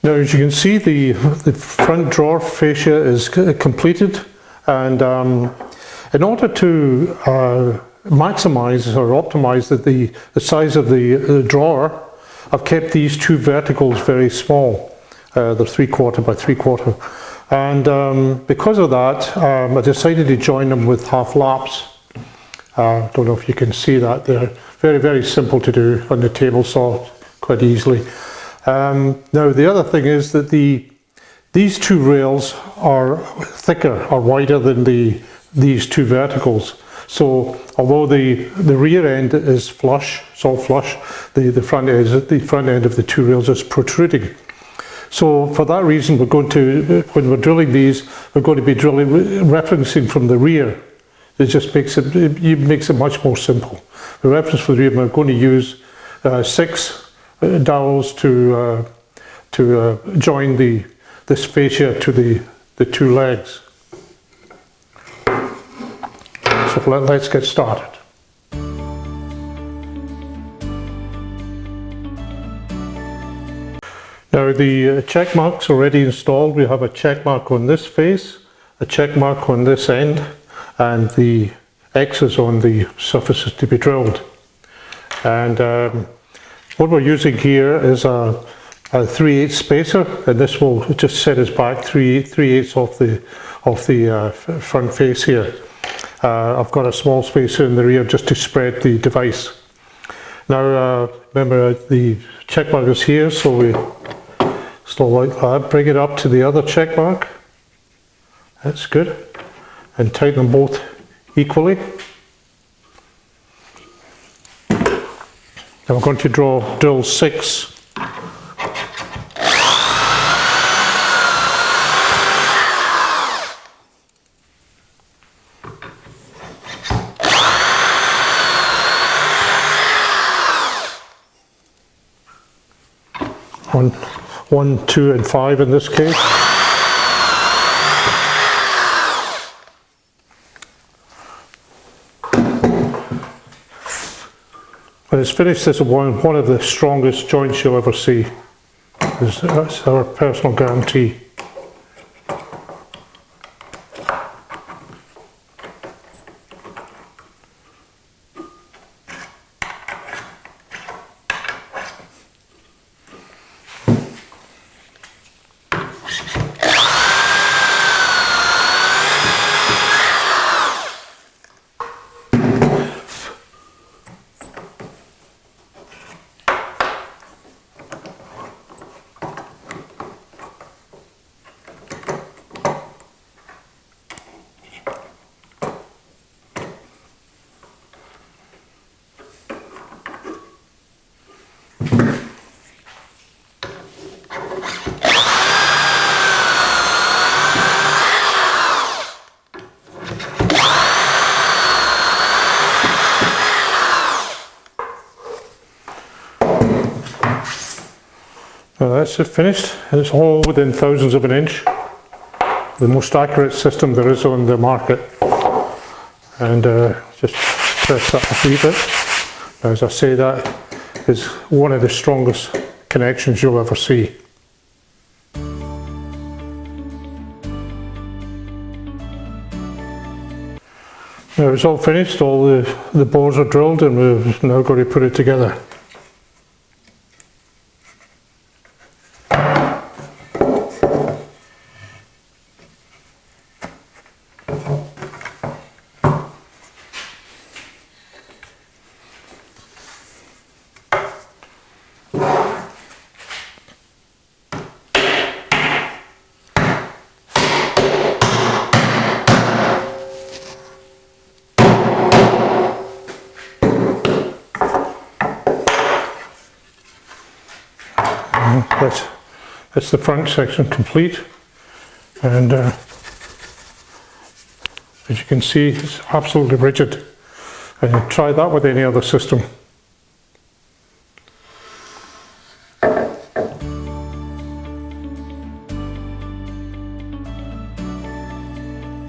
Now, as you can see, the front drawer fascia is completed, and in order to maximize or optimize the size of the drawer, I've kept these two verticals very small. They're 3/4 by 3/4, and because of that, I decided to join them with half laps. Don't know if you can see that. They're very, very simple to do on the table saw quite easily. Now the other thing is that these two rails are thicker or wider than these two verticals. So although the rear end is flush, it's all flush, the front end of the two rails is protruding. So for that reason, we're going to, when we're drilling these, we're going to be drilling referencing from the rear. It just makes it much more simple. The reference for the rear, we're going to use 6 dowels to join this fascia to the two legs. So let's get started. Now the check mark's already installed. We have a check mark on this face, a check mark on this end, and the X's on the surfaces to be drilled. And what we're using here is a 3/8 spacer, and this will just set us back 3/8 off the front face here. I've got a small spacer in the rear just to spread the device. Now remember the check mark is here, so we slowly like that, bring it up to the other check mark. That's good, and tighten them both equally. Now we're going to drill 6. One, 2, and 5 in this case. When it's finished, this is one of the strongest joints you'll ever see. That's our personal guarantee. Well, that's it finished. It's all within thousandths of an inch. The most accurate system there is on the market. And just press that a wee bit. Now, as I say, that is one of the strongest connections you'll ever see. Now it's all finished, all the bores are drilled, and we've now got to put it together. That's the front section complete, and as you can see, it's absolutely rigid, and try that with any other system.